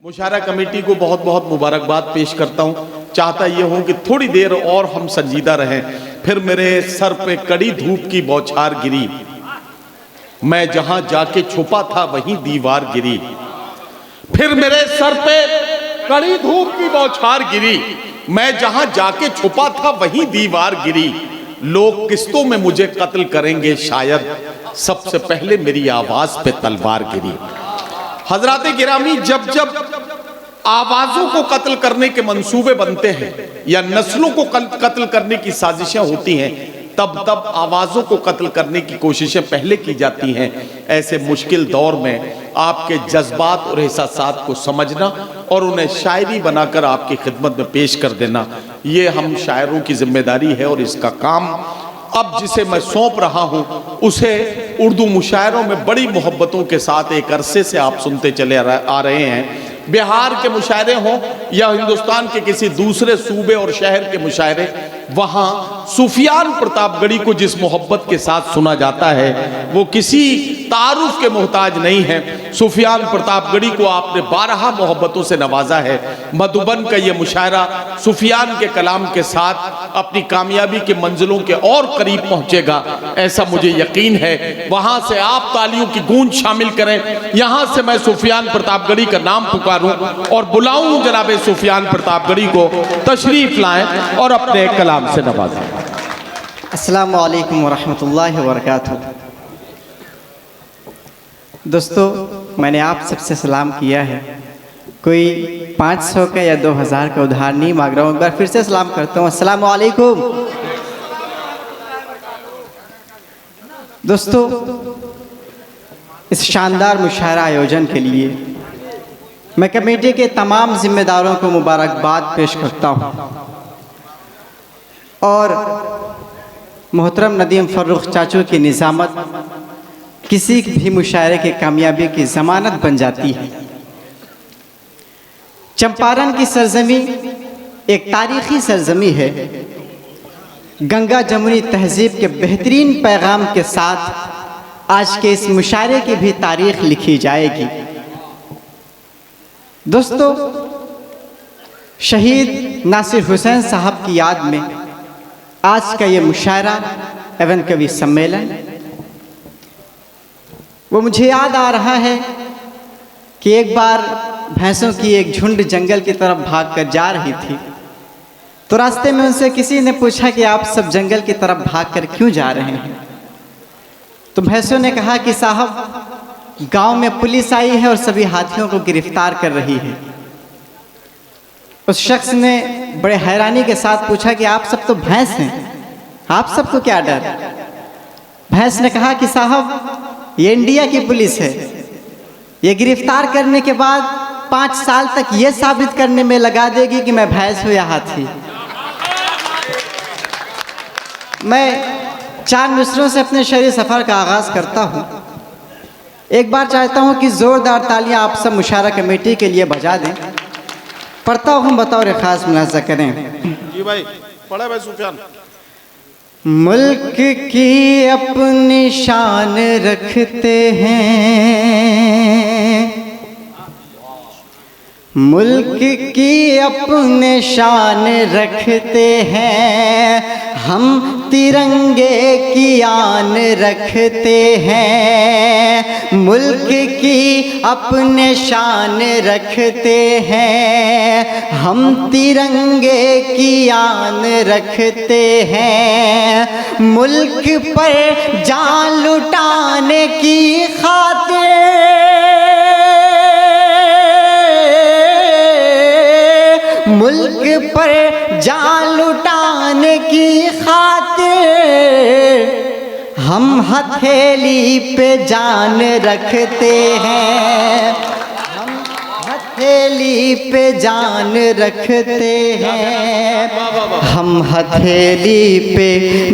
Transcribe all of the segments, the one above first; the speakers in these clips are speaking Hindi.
मुशायरा कमेटी को बहुत बहुत मुबारकबाद पेश करता हूँ। चाहता ये हूँ कि थोड़ी देर और हम संजीदा रहें। फिर मेरे सर पे कड़ी धूप की बौछार गिरी, मैं जहां जाके छुपा था वहीं दीवार गिरी। फिर मेरे सर पे कड़ी धूप की बौछार गिरी, मैं जहां जाके छुपा था वहीं दीवार गिरी। लोग किस्तों में मुझे कत्ल करेंगे शायद, सबसे पहले मेरी आवाज पे तलवार गिरी। हजराते गिरामी, जब जब आवाजों को कत्ल करने के मंसूबे बनते हैं या नस्लों को कत्ल करने की साजिशें होती हैं, तब तब आवाजों को कत्ल करने की कोशिशें पहले की जाती हैं। ऐसे मुश्किल दौर में आपके जज्बात और एहसासात को समझना और उन्हें शायरी बनाकर आपकी खिदमत में पेश कर देना, ये हम शायरों की जिम्मेदारी है। और इसका काम अब जिसे मैं सौंप रहा हूं, उसे उर्दू मुशायरों में बड़ी मोहब्बतों के साथ एक अरसे से आप सुनते चले आ रहे हैं। बिहार के मुशायरे हों या हिंदुस्तान के किसी दूसरे सूबे और शहर के मुशायरे, वहां सुफियान प्रतापगढ़ी को जिस मोहब्बत के साथ सुना जाता है वो किसी तारुफ के मोहताज नहीं है। सुफियान प्रतापगढ़ी को आपने 12 मोहब्बतों से नवाजा है। मधुबन का ये मुशायरा सुफियान के कलाम के साथ अपनी कामयाबी के मंजिलों के और करीब पहुंचेगा, ऐसा मुझे यकीन है। वहां से आप तालियों की गूंज शामिल करें। यहां से मैं सुफियान प्रतापगढ़ी का नाम पुकारूं और बुलाऊं जनाबे सुफियान प्रतापगढ़ी को तशरीफ लाएं और अपने कलाम से नवाजें। अस्सलामु अलैकुम वरहमतुल्लाहि वबरकातुहू। दोस्तों, मैंने आप सबसे सलाम किया है, कोई 500 का या 2000 का उधार नहीं मांग रहा हूँ। एक बार फिर से सलाम करता हूँ, अस्सलामु अलैकुम। दोस्तों, इस शानदार मुशायरा आयोजन के लिए मैं कमेटी के तमाम जिम्मेदारों को मुबारकबाद पेश करता हूँ और मोहतरम नदीम फर्रुख चाचू की निज़ामत किसी भी मुशायरे की कामयाबी की ज़मानत बन जाती है। चंपारण की सरजमी एक तारीख़ी सरजमी है। गंगा जमुनी तहजीब के बेहतरीन पैगाम के साथ आज के इस मुशायरे की भी तारीख़ लिखी जाएगी। दोस्तों, शहीद नासिर हुसैन साहब की याद में आज का ये मुशायरा एवं कवि सम्मेलन, वो मुझे याद आ रहा है कि एक बार भैंसों की एक झुंड जंगल की तरफ भागकर जा रही थी, तो रास्ते में उनसे किसी ने पूछा कि आप सब जंगल की तरफ भागकर क्यों जा रहे हैं। तो भैंसों ने कहा कि साहब, गांव में पुलिस आई है और सभी हाथियों को गिरफ्तार कर रही है। उस शख्स ने बड़े हैरानी के साथ पूछा कि आप सब तो भैंस हैं, आप सबको क्या डर। भैंस ने कहा कि साहब, ये इंडिया की पुलिस है, ये गिरफ्तार करने के बाद 5 साल तक ये साबित करने में लगा देगी कि मैं भैंस हूँ या हाथी। मैं 4 मिसरों से अपने शहरी सफ़र का आगाज़ करता हूँ। एक बार चाहता हूँ कि ज़ोरदार तालियां आप सब मुशायरा कमेटी के लिए बजा दें। पढ़ता हूँ, बतौर ख़ास मुलाज़ा करें। जी भाई, पढ़ा भाई सुफियान। मुल्क की अपनी शान रखते हैं, मुल्क की अपने शान रखते हैं, हम तिरंगे की आन रखते हैं। मुल्क की अपने शान रखते हैं, हम तिरंगे की आन रखते हैं। मुल्क पर जान लुटाने की खातिर, मुल्क पर जान लुटाने की खातिर हम हथेली पे जान रखते हैं, हम हथेली पे जान रखते हैं, हम हथेली पे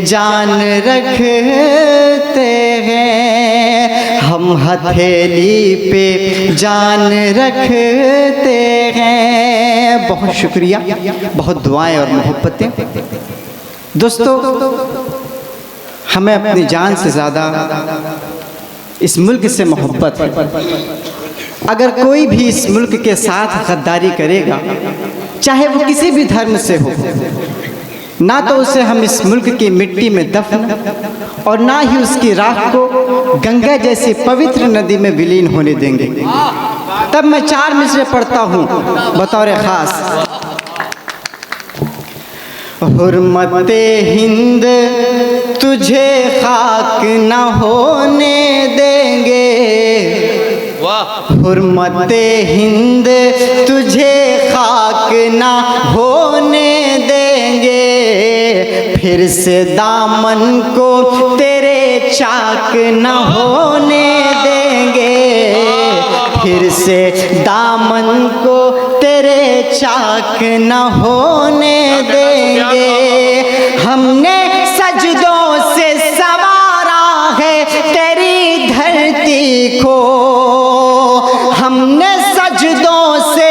जान रखते हैं, हम हथेली पे जान रखते हैं। बहुत शुक्रिया, बहुत दुआएं और मोहब्बतें। दोस्तों, हमें अपनी जान से ज़्यादा इस मुल्क से मोहब्बत है। अगर कोई भी इस मुल्क के साथ गद्दारी करेगा, चाहे वो किसी भी धर्म से हो, ना तो उसे हम इस मुल्क की मिट्टी में दफन और ना ही उसकी राख को गंगा जैसी पवित्र नदी में विलीन होने देंगे। तब मैं 4 मिसरे पढ़ता हूँ बतौर खास। हुर्मते हिंद तुझे खाक न होने देंगे, हुर्मते हिंद तुझे खाक न होने देंगे, फिर से दामन को तेरे चाक न होने देंगे, फिर से दामन को तेरे चाक न होने देंगे। हमने सजदों से सवारा है तेरी धरती को, हमने सजदों से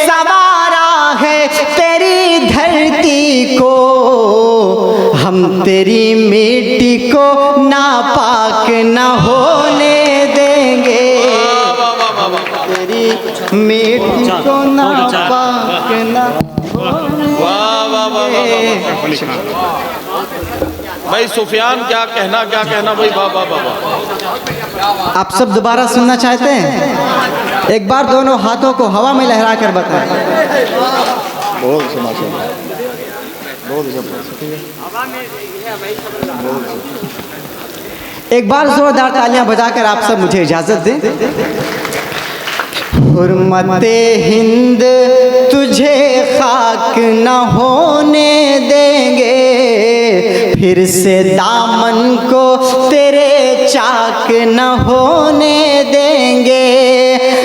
सवारा है तेरी धरती को, हम तेरी मिट्टी को नापाक न होने देंगे, तेरी मिट्टी को नापाक न होने देंगे। भाई सुफियान क्या कहना भाई, वाह वाह वाह। आप सब दोबारा सुनना चाहते हैं? एक बार दोनों हाथों को हवा में लहरा कर बताएं। एक बार जोरदार तालियां बजाकर आप सब मुझे इजाजत दें। हुर्मते हिंद तुझे खाक न होने देंगे, फिर से दामन को तेरे चाक न होने देंगे।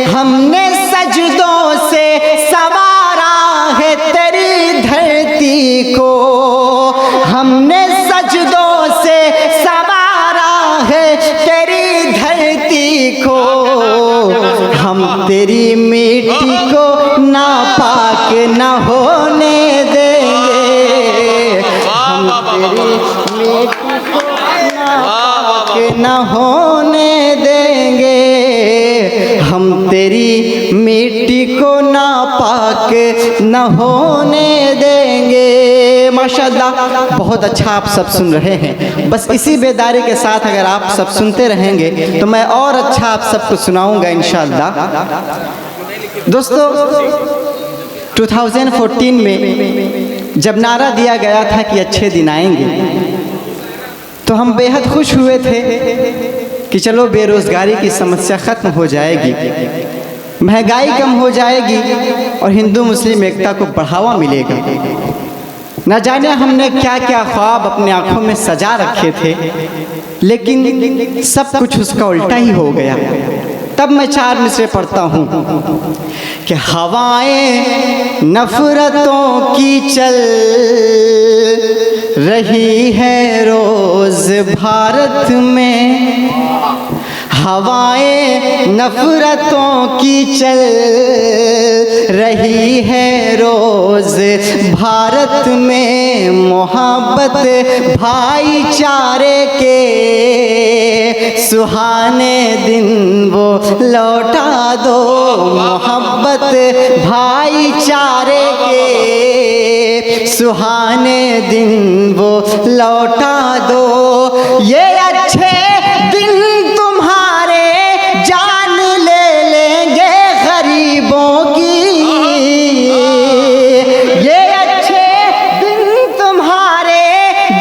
हमने सजदों से सवारा है तेरी धरती को, हमने सजदों से सवारा है तेरी धरती को, हम तेरी मिट्टी को नापाक न होने देंगे, हम तेरी मिट्टी को नापाक न होने देंगे, हम तेरी मिट्टी को नापाक न होने देंगे। माशाअल्लाह, बहुत अच्छा आप सब सुन रहे हैं। बस इसी बेदारी के साथ अगर आप सब सुनते रहेंगे तो मैं और अच्छा आप सबको सुनाऊंगा इंशाअल्लाह। दोस्तों, 2014 में जब नारा दिया गया था कि अच्छे दिन आएंगे, तो हम बेहद खुश हुए थे कि चलो बेरोज़गारी की समस्या ख़त्म हो जाएगी, महंगाई कम हो जाएगी और हिंदू मुस्लिम एकता को बढ़ावा मिलेगा। न जाने हमने क्या क्या ख्वाब अपने आँखों में सजा रखे थे, लेकिन सब कुछ उसका उल्टा ही हो गया। तब मैं 4 मिसरे पढ़ता हूँ कि हवाएं नफरतों की चल रही है रोज़ भारत में, हवाएं नफरतों की चल रही है रोज़ भारत में, मोहब्बत भाईचारे के सुहाने दिन वो लौटा दो, मोहब्बत भाईचारे के सुहाने दिन वो लौटा दो। ये अच्छे दिन तुम्हारे जान ले लेंगे गरीबों की, ये अच्छे दिन तुम्हारे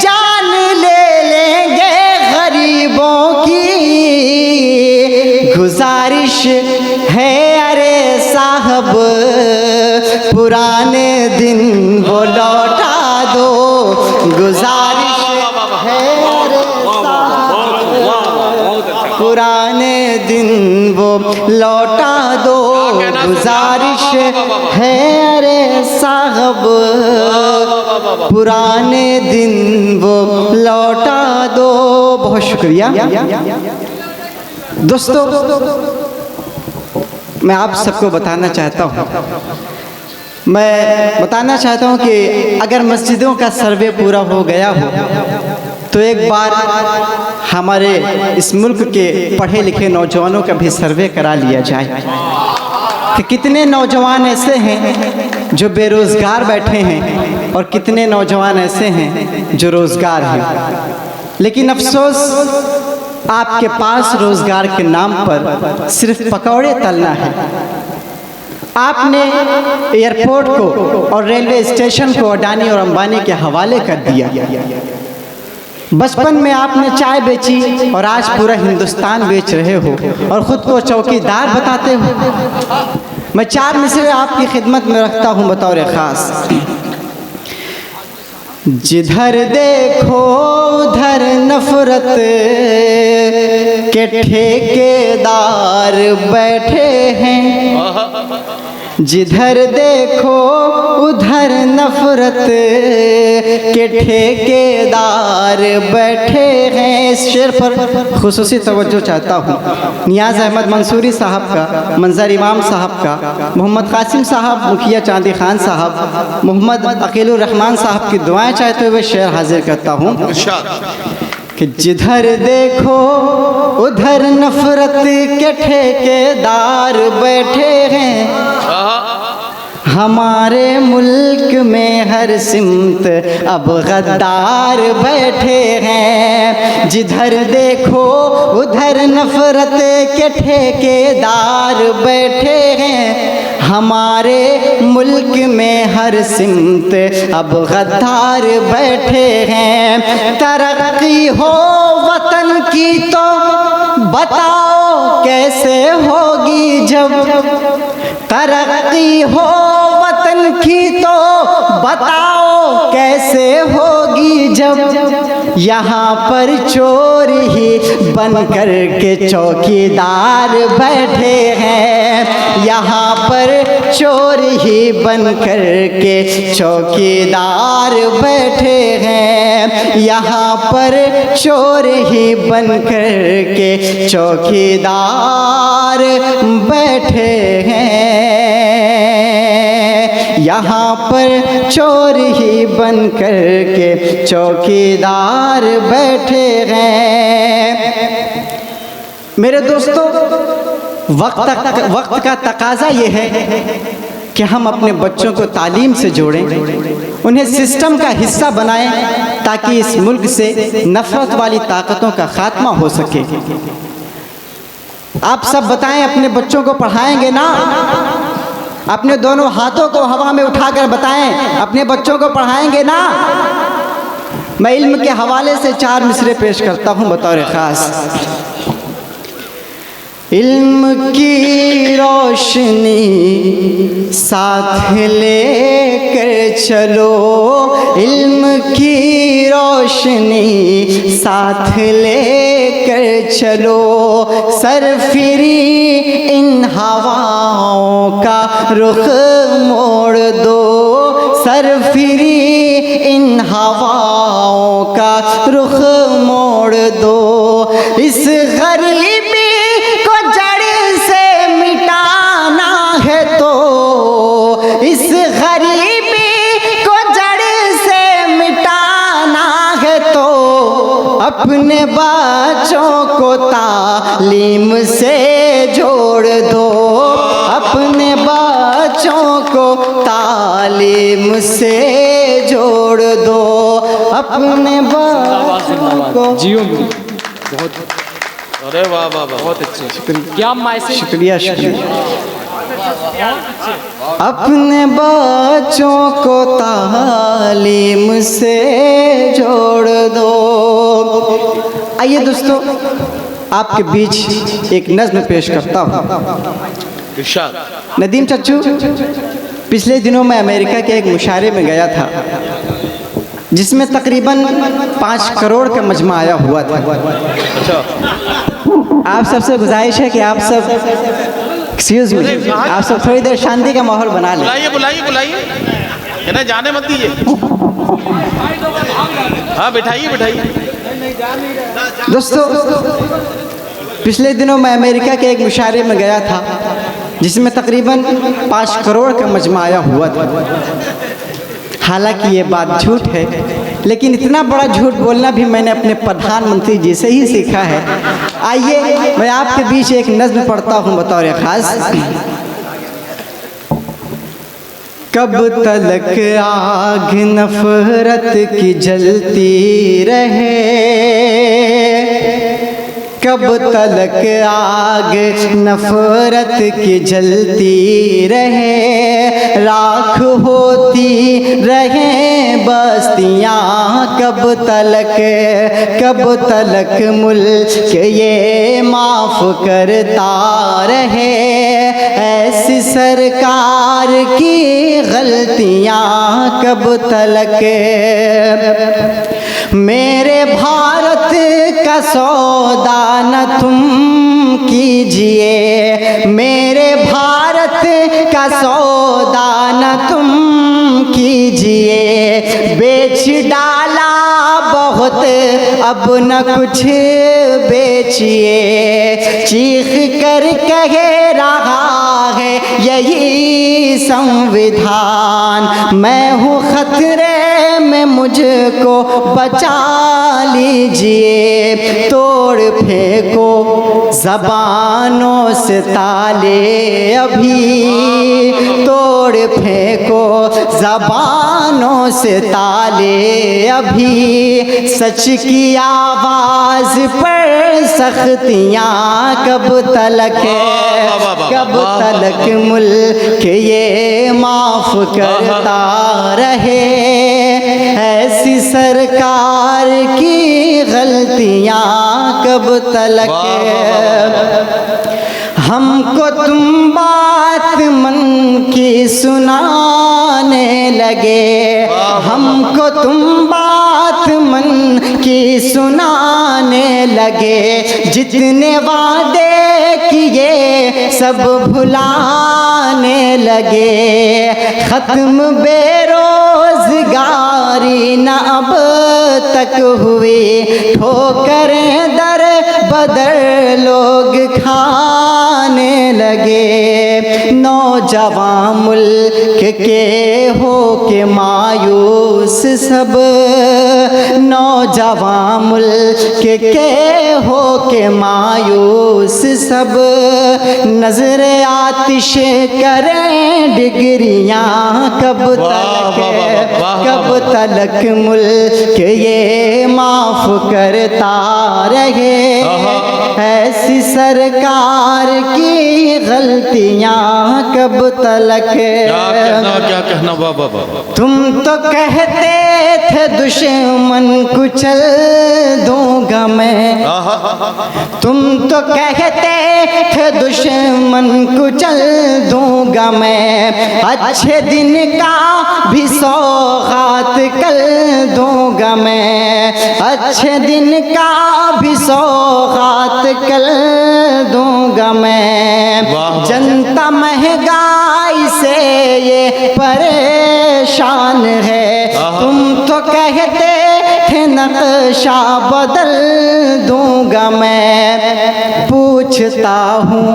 जान ले लेंगे गरीबों की। गुजारिश है अरे साहब पुराने दिन वो लौटा दो, गुजारिश है अरे पुराने दिन वो लौटा दो, गुजारिश है अरे साहब पुराने दिन वो लौटा दो। बहुत शुक्रिया दोस्तों। मैं आप सबको बताना चाहता हूँ कि अगर मस्जिदों का सर्वे पूरा हो गया हो तो एक बार हमारे इस मुल्क के पढ़े लिखे नौजवानों का भी सर्वे करा लिया जाए। कि कितने नौजवान ऐसे हैं जो बेरोज़गार बैठे हैं और कितने नौजवान ऐसे हैं जो रोज़गार हैं, लेकिन अफसोस आपके पास रोज़गार के नाम पर सिर्फ पकौड़े तलना है। आपने एयरपोर्ट को और रेलवे स्टेशन को अडानी और अंबानी के हवाले कर दिया। बचपन में आपने चाय बेची और आज पूरा हिंदुस्तान बेच रहे हो और ख़ुद को चौकीदार बताते हो। मैं 4 मिसरे आपकी खिदमत में रखता हूँ बतौर ख़ास। जिधर देखो उधर नफरत के ठेकेदार बैठे हैं, जिधर देखो उधर नफरत के ठेकेदार बैठे हैं। इस शेर पर खुसूसी तवज्जो चाहता हूँ। नियाज़ अहमद मंसूरी साहब का, मंजर इमाम साहब का, मोहम्मद कासिम साहब, मुखिया चांदी खान साहब, मोहम्मद अकीलुर रहमान साहब की दुआएं चाहते हुए शेर हाजिर करता हूँ कि जिधर देखो उधर नफरत के ठेकेदार बैठे हैं, हमारे मुल्क में हर सिमत अब गद्दार बैठे हैं। जिधर देखो उधर नफरत के ठेकेदार बैठे हैं, हमारे मुल्क में हर सिमत अब गद्दार बैठे हैं। तरक्की हो वतन की तो बताओ कैसे होगी जब, तरक्की हो वतन की तो बताओ कैसे होगी जब, यहाँ पर चोर ही बन कर के चौकीदार बैठे हैं, यहाँ पर चोर ही बन कर के चौकीदार बैठे हैं, यहाँ पर चोर ही बन कर के चौकीदार बैठे हैं, यहाँ पर चोर ही बन कर के चौकीदार बैठे हैं। मेरे दोस्तों, वक्त का तकाज़ा ये है कि हम अपने बच्चों को तालीम से जोड़ें, उन्हें सिस्टम का हिस्सा बनाएं ताकि इस मुल्क से नफरत वाली ताकतों का खात्मा हो सके। आप सब बताएं, अपने बच्चों को पढ़ाएंगे ना? अपने दोनों हाथों को हवा में उठाकर बताएं, अपने बच्चों को पढ़ाएंगे ना? मैं इल्म के हवाले से 4 मिसरे पेश करता हूँ बतौर ख़ास। इल्म की रोशनी साथ लेकर चलो, इल्म की रोशनी साथ लेकर चलो, सरफिरी इन हवाओं का रुख मोड़ दो, सरफिरी इन हवाओं का रुख मोड़ दो। इस गरीबी को जड़ से मिटाना है तो, इस गरीबी को जड़ से मिटाना है तो, अपने बच्चों को तालीम से जोड़ दो, अपने बच्चों को तालीम से जोड़ दो, अपने बच्चों को जियो बहुत। अरे वाह वाह वाह, बहुत अच्छे, क्या मैसेज। शुक्रिया शुक्रिया। अपने बच्चों को तालीम से जोड़ दो। आइए दोस्तों, आपके बीच एक नज़्म पेश करता हूँ। नदीम चच्चू, पिछले दिनों मैं अमेरिका के एक मुशायरे में गया था जिसमें तकरीबन 5 करोड़ का मजमा आया हुआ था। आप सबसे गुजारिश है कि आप सब, एक्सक्यूज मी, आप सब थोड़ी देर शांति का माहौल बना लें। बुलाइए बुलाइए बुलाइए, इन्हें जाने मत दीजिए। हाँ बिठाइए बिठाइए। दोस्तों, पिछले दिनों मैं अमेरिका के एक मुशायरे में गया था जिसमें तकरीबन 5 करोड़ का मजमा आया हुआ था। हालांकि ये बात झूठ है, लेकिन इतना बड़ा झूठ बोलना भी मैंने अपने प्रधानमंत्री जी से ही सीखा है। आइए मैं आपके बीच एक नज़्म पढ़ता हूँ बतौर ख़ास। कब तलक आग नफरत की जलती रहे, कब तलक आग नफरत की जलती रहे, राख होती रहे बस्तियाँ, कब तलक मुल्क ये माफ़ करता रहे, ऐसी सरकार की गलतियाँ कब तलक। मेरे भारत का सौदा न तुम कीजिए, मेरे भारत का सौदा न तुम कीजिए, बेच डाला बहुत अब न कुछ बेचिए, चीख कर कह रहा है यही संविधान, मैं हूँ खतरे में मुझको बचा लीजिए, तोड़ फेंको ज़बानों से ताले अभी, तोड़ फेंको ज़बानों से ताले अभी, सच की आवाज़ पर सख्तियाँ कब तलक है, कब तलक मुल्क ये माफ़ करता रहे, ऐसी सरकार की गलतियाँ कब तलक। हमको तुम बात मन की सुनाने लगे, हमको तुम बात मन की सुनाने लगे, जितने वादे किए सब भुलाने लगे, खत्म बेरोजगारी न अब तक हुई, ठोकरें दर बदर लोग खाने लगे, नौजवान मुल्क के हो के मायूस सब, नौजवान मुल्क के हो के मायूस सब, नजर आतिश करें डिग्रियाँ कब तलक, कब तलक मुल्क ये माफ़ करता रहे, ऐसी सरकार की गलतियाँ कब तलक। क्या कहना बाबा। तुम तो कहते थे दुश्मन कुचल दूंगा मैं, तुम तो कहते थे दुश्मन कुचल दूंगा मैं, अच्छे दिन का भी सौगात कल दूंगा मैं, अच्छे दिन का भी सौगात कल दूंगा मैं, जनता महंगाई से ये परेशान है, तुम तो कहते थे नक्शा बदल दूंगा मैं, पूछता हूँ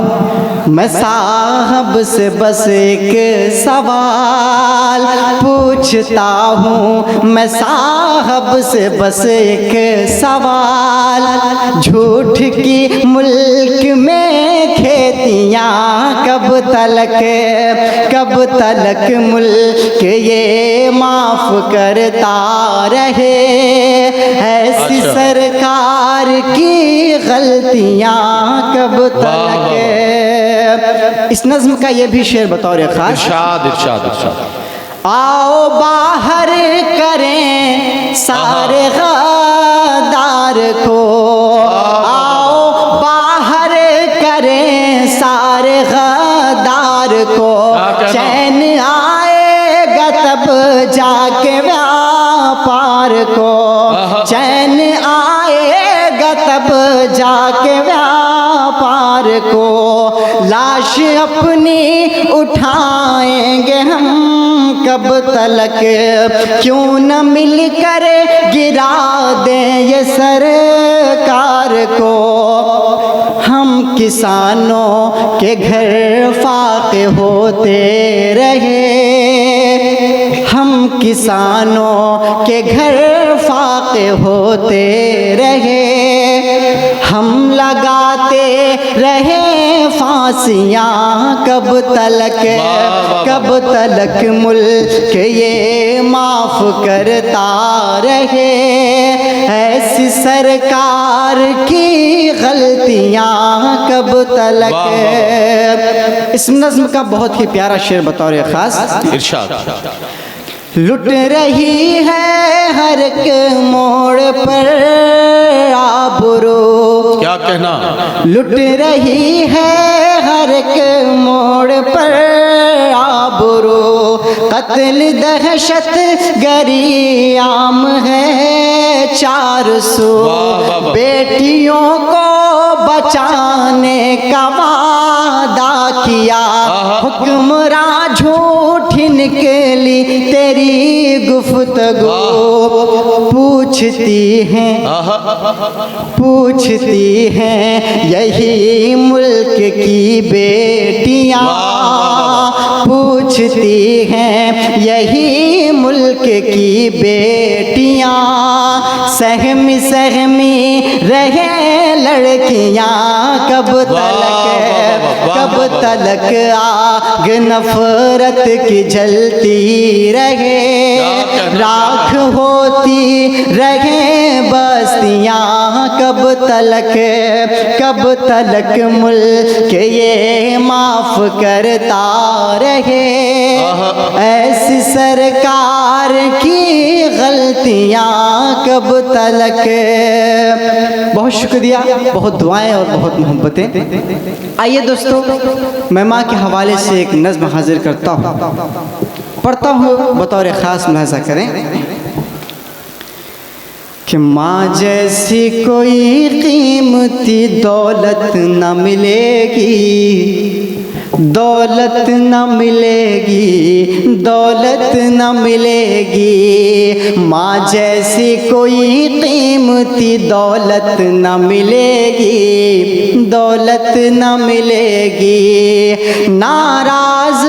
मैं साहब से बस एक सवाल, पूछता हूँ मैं साहब से बस एक सवाल, झूठ की मुल्क में खेतियाँ कब तलक, कब तलक मुल्क ये माफ़ करता रहे, ऐसी सरकार की गलतियाँ कब तलक। इस नज़्म का ये भी शेर बतौर ख़ास, इरशाद इरशाद इरशाद। आओ बाहर करें सारे गद्दार को, आओ बाहर करें सारे गद्दार को, चैन आएगा तब जाके व्यापार को, चैन आएगा तब जाके व्यापार को, लाश अपनी उठाएंगे हम कब तलक, क्यों न मिलकर गिरा दें ये सरकार को, हम किसानों के घर फाके होते रहे, हम किसानों के घर फाके होते रहे, हम लगाते रहे फांसी मासियाँ कब तलक मुल्क ये माफ करता रहे, ऐसी सरकार की गलतियाँ कब तलक। इस नज़्म का बहुत ही प्यारा शेर बतौर ख़ास इरशाद। लुट रही है हर एक मोड़ पर आबरू, क्या कहना, लुट रही है हर एक मोड़ पर आबरू, कत्ल दहशत गरी आम है 400, बेटियों को बचाने का वादा किया, हुक्मरान झूठ निकली तेरी गुफ्तगू, पूछती हैं यही मुल्क की बेटियां, पूछती हैं यही मुल्क की बेटियां, सहमी रहे लड़कियां कब तलक आग नफरत की जलती रहे, राख होती रहे बस्तियां कब तलक मुल्क ये माफ करता रहे, ऐसी सरकार की गलतियां कब तलक। बहुत शुक्रिया, बहुत दुआएं और बहुत मोहब्बतें। आइए दोस्तों, मैं माँ के हवाले से एक नज़्म हाजिर करता हूँ, पढ़ता हूँ, बतौर ख़ास मुलाहिज़ा करें कि माँ जैसी कोई कीमती दौलत न मिलेगी, दौलत न मिलेगी, दौलत न मिलेगी, माँ जैसी कोई कीमती दौलत न मिलेगी, दौलत न मिलेगी, नाराज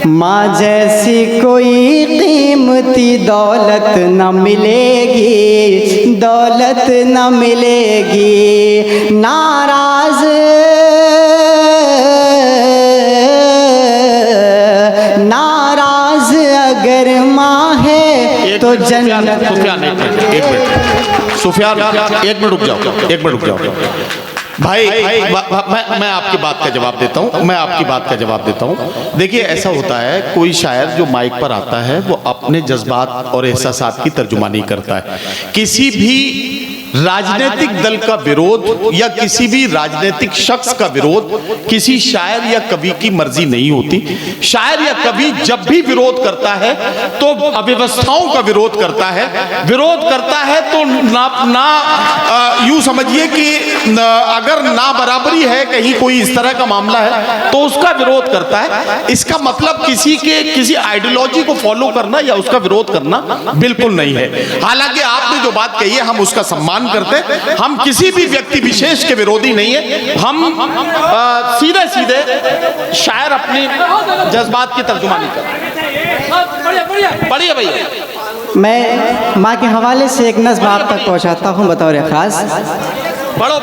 माँ जैसी कोई कीमती दौलत न मिलेगी, दौलत न मिलेगी, नाराज अगर माँ है तो जन्नत। सुफियान एक मिनट रुक जाओ भाई, मैं आपकी बात का जवाब देता हूँ, देखिए ऐसा होता है, कोई शायर जो माइक पर आता है वो अपने जज्बात और एहसासात की तर्जुमानी करता है। किसी भी राजनीतिक दल का विरोध या किसी भी राजनीतिक शख्स का विरोध किसी शायर या कवि की मर्जी नहीं होती। शायर या कवि जब भी विरोध करता है तो अव्यवस्थाओं का विरोध करता है तो यूं समझिए कि अगर ना बराबरी है, कहीं कोई इस तरह का मामला है तो उसका विरोध करता है। इसका मतलब किसी आइडियोलॉजी को फॉलो करना या उसका विरोध करना बिल्कुल नहीं है। हालांकि आपने जो बात कही है हम उसका सम्मान करते, हम किसी भी व्यक्ति विशेष के विरोधी नहीं है, हम सीधे शायर अपनी जज्बात की तर्जुमानी करते। बढ़िया भैया, मैं माँ के हवाले से एक नज़्म आप तक पहुँचाता हूँ बतौर ख़ास। पढ़ो